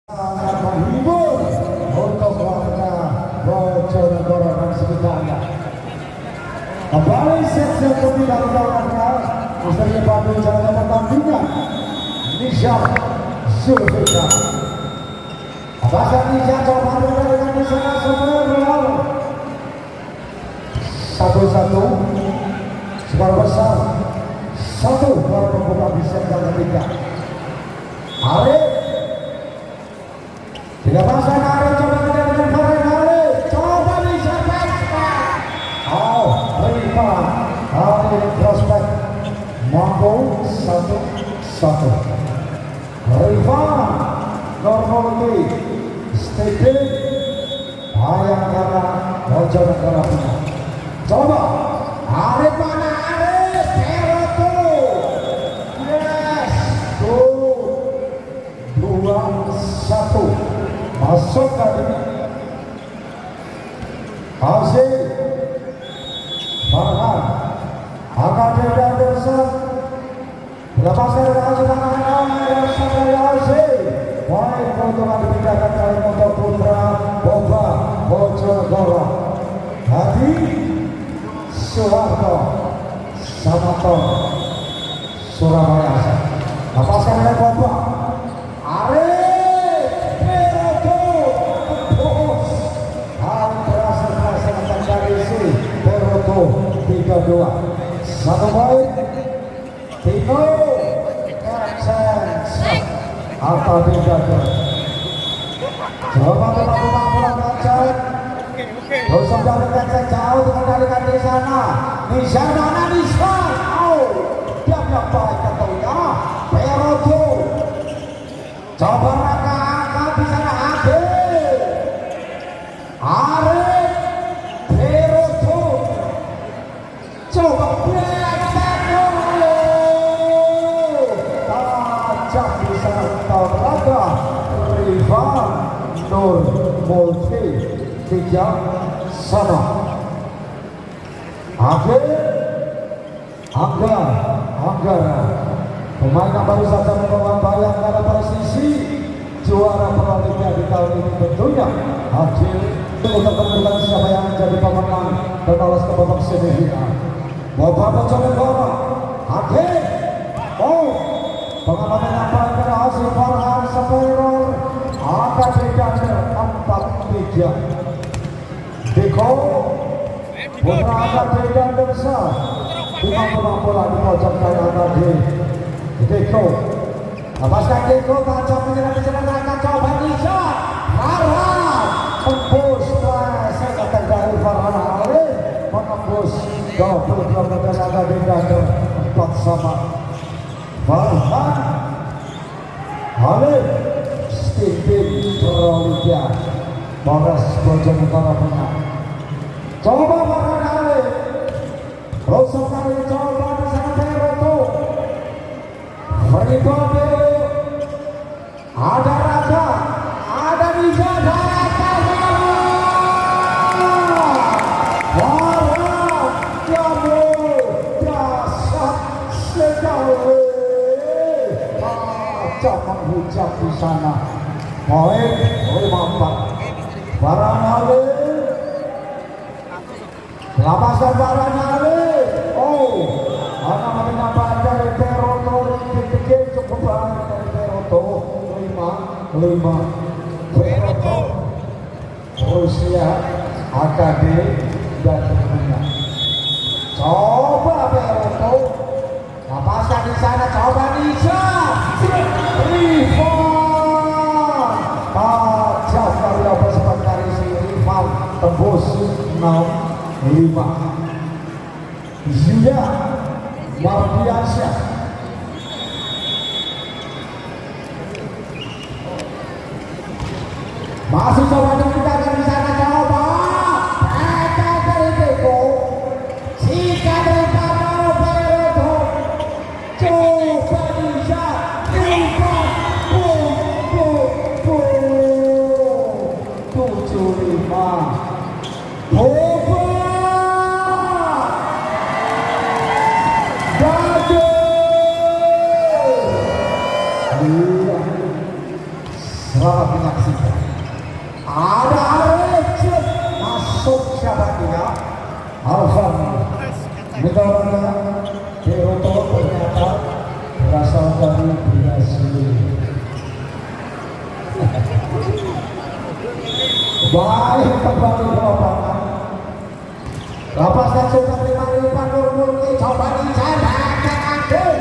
menghibur untuk warga Bojonegoro dan sekitarnya. Kembali sesi ketiga dilakukan Misteri Batu jalan pertandingan Nisham Zulfikar. Abasan Nisham coba dengan di sana sebenarnya 1-1 skor besar 1 buat pembuka di set ketiga. Arif tidak pasang Arif coba dengan Farhan Arif coba bisa pasang. Oh, Rifan Arif prospek mampu 1-1. Rifan Normologi Stephen Bayangkara Bojonegoro punya. Coba Arif mana Arif Peroto. Yes, 2-1 masuk tadi hasil Farhan Akademi Anderson lepaskan hasil Anderson dari hasil poin keuntungan dipindahkan kali untuk putra Boba Bojonegoro Hadi Soeharto Samaton Surabaya. Lepaskan oleh Boba Arif Peroto tembus hal berhasil melaksanakan dari si Peroto 3-2 1 poin Tino Kercens atau 3-2. Coba pulang Kercens terus dari Kercens jauh dikendalikan di sana Nisha mana Nisha dia yang baik katanya Peroto. Coba mereka angkat di sana Arif Peroto. Coba tajam di sana Tauraga Rifan Nur Multi 3-1. Anggara pemain yang baru saja membawa Bayangkara posisi juara Proliga di tahun ini tentunya hadir untuk menentukan siapa yang menjadi pemenang dan lolos ke babak semifinal. Boba Bojonegoro hadir. Pengalaman yang baik pada hasil Farhan Seperor akan diganjar 4-3. Diko putra Akademi Anderson 50 bola di pojok dari Akademi Diko. Lepaskan Diko tajam menyerang di sana akan coba Nisha Farhan tembus sekitar dari Farhan Arif menembus double kemudian Akademi Anderson 4-1. Farhan Arif Stephen Proliga Polres Bojonegoro punya. Coba Farhan Arif Rosok kali coba di sana Peroto. Fribode ada Raja, ada Nisha, ada Farhan Jamu dasar sekali tajam menghujat di sana. Poin 5-4. Farhan Arif lepaskan Farhan Arif. Anak menambah dari Peroto dikit cukup banyak dari Peroto 5 Peroto Rusia Akademi dan temannya. Coba Peroto lepaskan di sana coba Nisha Rifan tajam dari lepas dari si Rifan tembus 6-5. Zuya Mardiansyah masih coba dipindahkan di sana coba mereka dari Deko Sika dari Peroto coba Nisha Rifan 7-5 1 Selamat menyaksikan. Ada Arif masuk siapa dia? Alvan Mitalana Deroto ternyata berasal dari Brasil. Baik kembali ke lapangan. Lepaskan sudah terima Rifan Nurmurni, coba dijalankan Adil.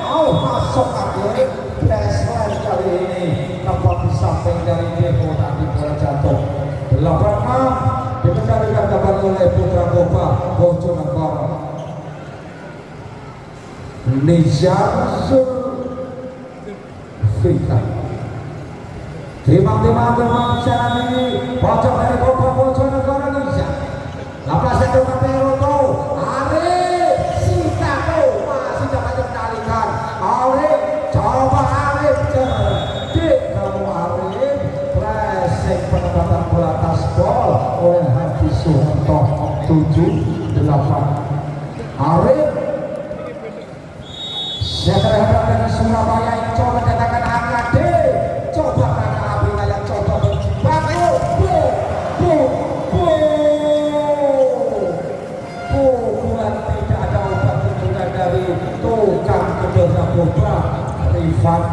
Oh, masuk Adil. Baseline kali ini nampak di samping dari Devo, tadi bola jatuh. 8-6 dikendalikan kembali oleh Putra Gopa Bojonegoro. Nizar Zulfikar timang-timang sekarang ini pojok dari Gopa Bojonegoro. Nizar lapasnya ke Peroto. Arif Sitako masih dapat dikendalikan. Arif coba Arif cerdik kamu Arif. Pressing penempatan bola taspol oleh Hadi Suhanto. 7-8 Arif seterhadap dengan Surabaya yang coba katakan Angade. Coba kakak Abina yang coba berjibaku. Pukulan tidak ada obat tuntunan dari tukang kedua Cobra Rifan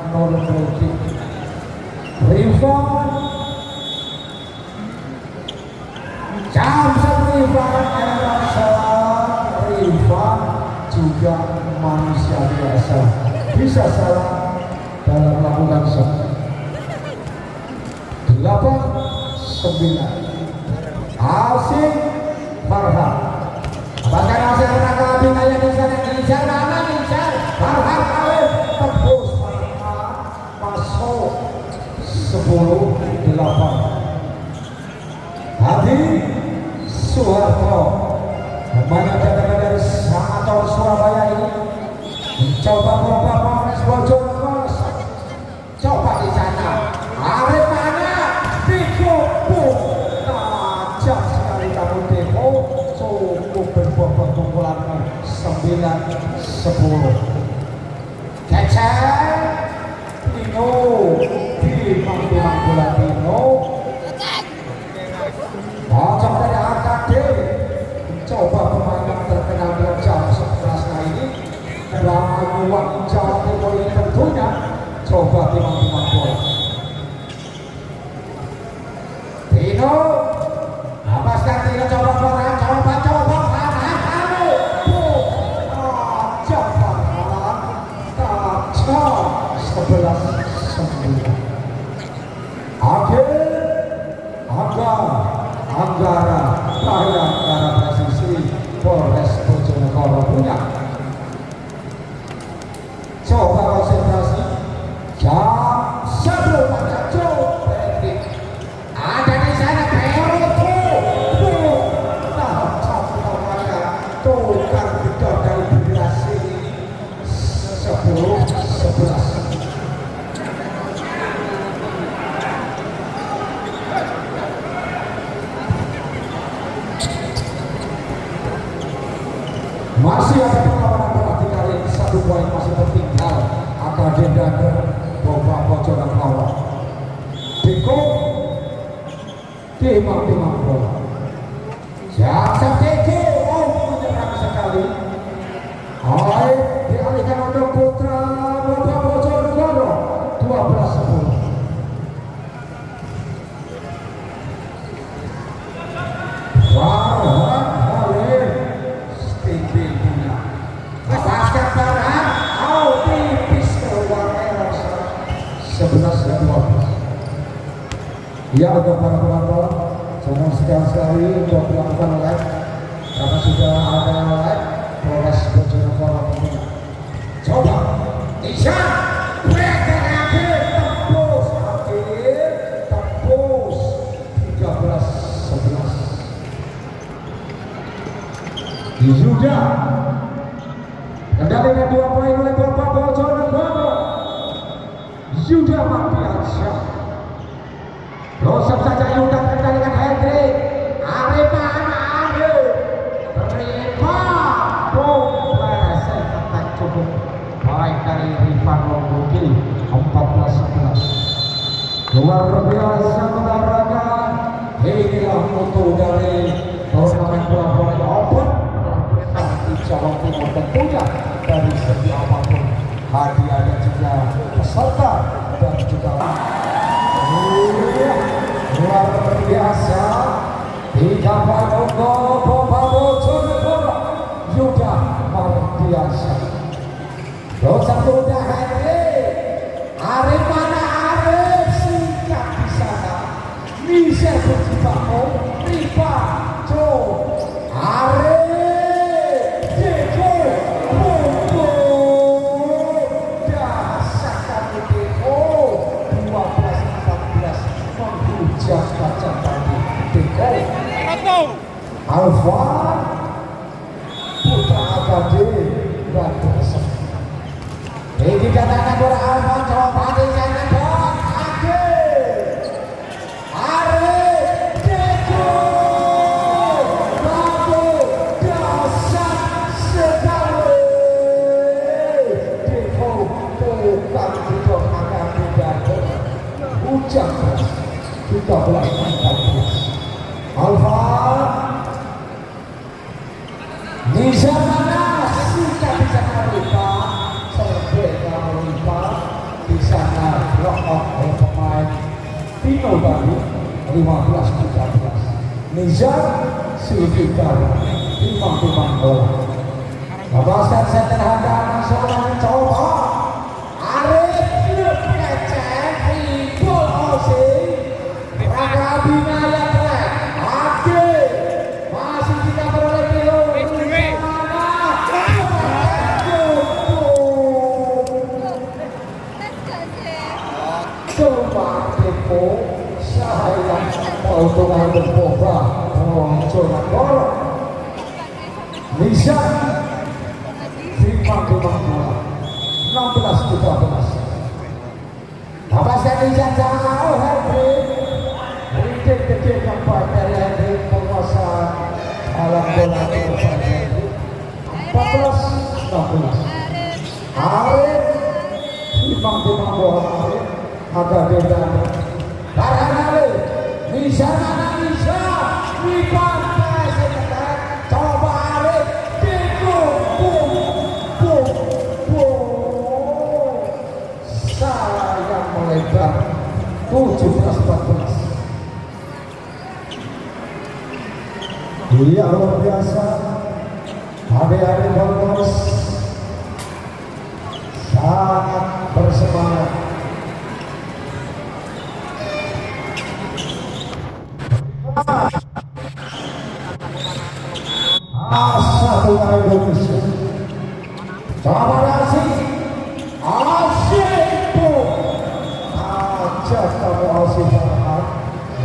Nurmurni. Rifan jam 1 Rifan era salah. Rifan juga manusia biasa, bisa salah dalam melakukan shot. 8-9 Asik Farhan. Bahkan masih tenaga Abina yang Nizar mana Nizar Farhan Alif tembus Farhan masuk 10-8. Hadi Suharto banyak cadangan dari Samator Surabaya ini mencoba merubah Polres Bojonegoro. Coba di sana Arif mana dikubur tajam sekali kamu Devo. Cukup berbuah pukulan 9-10. Kecil Tino timang-timang bola Tino. Pojok dari AKD coba pemain yang terkenal dengan jam 11 ini Banyuwangi Jawa Timur ini tentunya coba timang-timang bola. Tino lepaskan Tino, coba Farhan, coba Farhan kamu. Tajam Farhan, tajam 11-9. Akhir Anggara Anggara presisi Polres Bojonegoro punya. Coba konsentrasi jam 1 pada Joe Patrick. Ada di sana Peroto. Tajam namanya tukang gedor dari Brasil ini. 10-11. Masih ada perlawanan berarti kali ini 1 poin masih tertinggal. AKD dan Gopa Bojonegoro. Diko timang-timang bola. Jaksa Teko menyerang sekali. Oleh dialihkan untuk Putra Gopa Bojonegoro. 12-10. Farhan Halim Stephen punya. Lepaskan Farhan. Oh, tipis keluar error 11-12. Ya, untuk para penonton jangan sekali-sekali untuk melakukan live karena sudah ada live Polres Bojonegoro punya. Coba Isya tembus 13-11. Yuda kendalikan 2 poin oleh Gopa Bojonegoro. Yuda Mardiansyah. Losap saja Yuda kendalikan Hendrik. Arif mana Arif? Terima Pleset akan cukup baik dari Rifan Nurmurni. 14-11. luar biasa menaranya. Inilah foto dari turnamen bola voli open di Jawa Timur, tentunya dari segi apapun hadiah dan juga peserta dan juga luar biasa. Tiga poin untuk Bojonegoro Yuda Mardiansyah. Satu udah hadir. Arif mana Arif singkat di sana. Bisa berjibaku. Riva Jo Arif Deko Bobo dasar kamu Deko 12-14 menghujat kaca tadi Deko Alvan Putra Abadi dan Bersama. Ini dikatakan bola Alvan coba di sana dong. Arif Deko Babu dasar sekali. Deko bukan hidup akan dibantu. Hujan 13-14. Alvan Nisa mana sudah bisa melipat serbeda melipat di sana block out oleh pemain Tino tadi 15-13. Nisa Sulfikar 5 bola. Lepaskan center hadang seorang coba Arif Lepecek Ribol Osi Raka Binaya Trek Ade masih kita beroleh Pilo coba Depo sayang keuntungan berboba Bojonegoro Nisa 5 bola 16-13. Lepaskan Nisa jauh Henry Rintik kecil keempat dari Henry penguasa alam bola 14-16. Arif 5 bola Arif ada beda Barhanali Nisa mana Nisa Rivan Peseketan coba Arif Deko bum sayang melebar 17-14. Iya luar biasa. Adik-adik bonus sangat bersemangat. Satu Indonesia. Coba Asik tuh. Ajak kamu Asik Farhan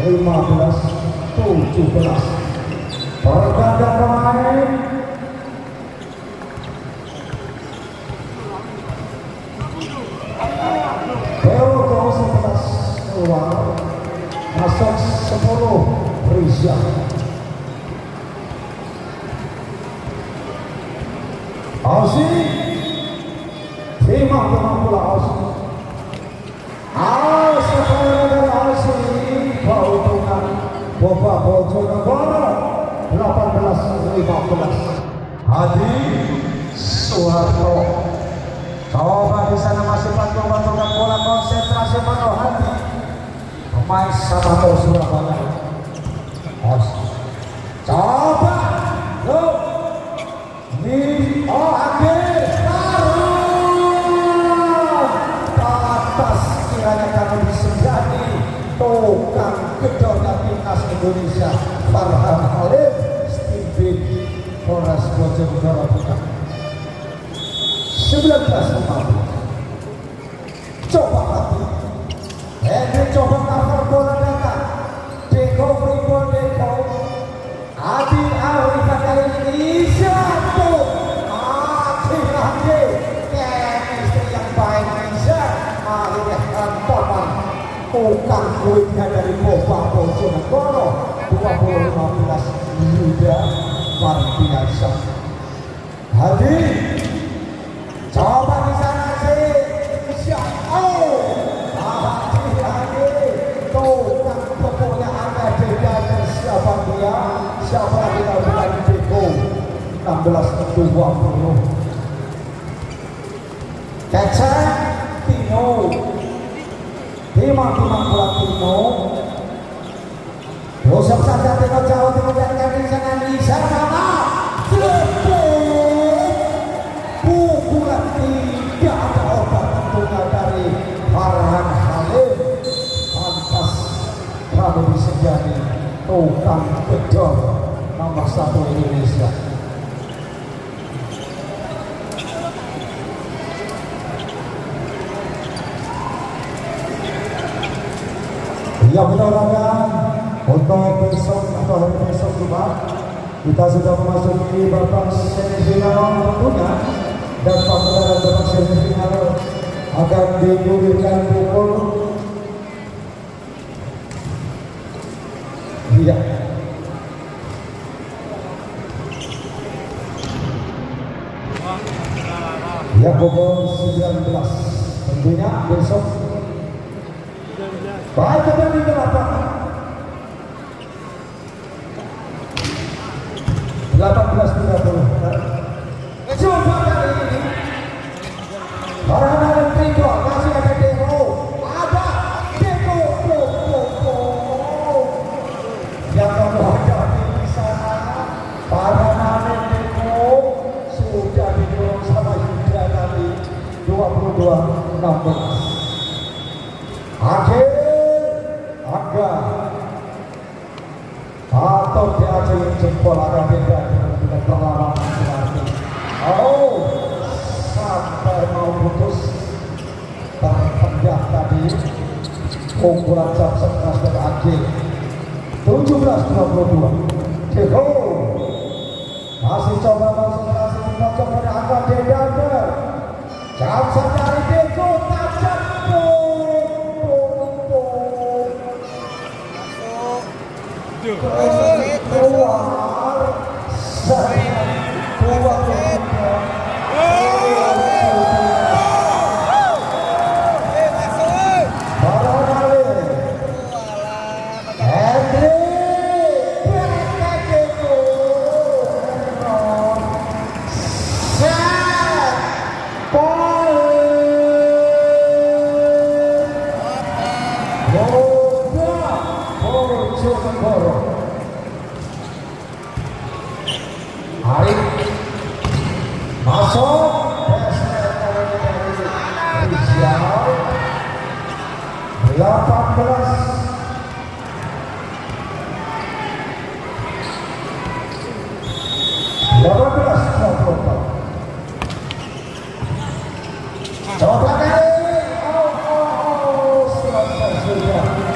15-17. Perganda pemain Teodo 11 keluar masuk 10 Rizal. Aussie 5 bola Aussie. Sekarang dari Aussie keuntungan Boba Bojonegoro 18-15. Hadi Soeharto coba di sana masih bantu-bantukan bola konsentrasi penuh Hadi pemain Samato Surabaya. Coba loh ini akhir atas kiranya kami disegani tukang gedornya timnas Indonesia Farhan Halim Steve Polres Bojonegoro bukan 19-15. Coba hati Henry coba cover bola datang Deko Fribol Deko Adi Arif kali ini satu akhir chemistry yang baik bisa mengalihkan total bukan kuitnya dari Boba Bojonegoro 20-15 Yuda Mardiansyah. Hadi coba di sana sih Hadi 16-20. Kecek Tino timang-timang bola Tino rusuk saja Tino jauh Tino dari sana di sana pukulan tidak ada obat tentunya dari Farhan Halim. Pantas kamu bisa jadi tukang gedor nomor 1 Indonesia. Ya mudah-mudahan untuk besok atau hari besok juga kita sudah memasuki babak semifinal tentunya, dan pada babak semifinal akan digulirkan pukul pukul 19 tentunya besok. Baik, kita di lapangan 18.30. Coba kali ini Farhan dan Tiko masih ada Deko, ada Deko yang menghadapi di sana. Farhan dan Teko sudah didorong sama Yuda tadi 22-16. Akhir Angga atau diacungi jempol agak beda dengan pengalaman berarti. Oh, sampai mau putus terpendak tadi. Pukulan jam 11 berakhir 17-22. Deko masih coba konsentrasi di pojok pada Angga Dedander. Jam dari Deko tajam. Keluar saya keluar Arif masuk Rizal 18-24. Coba kali selesai sudah.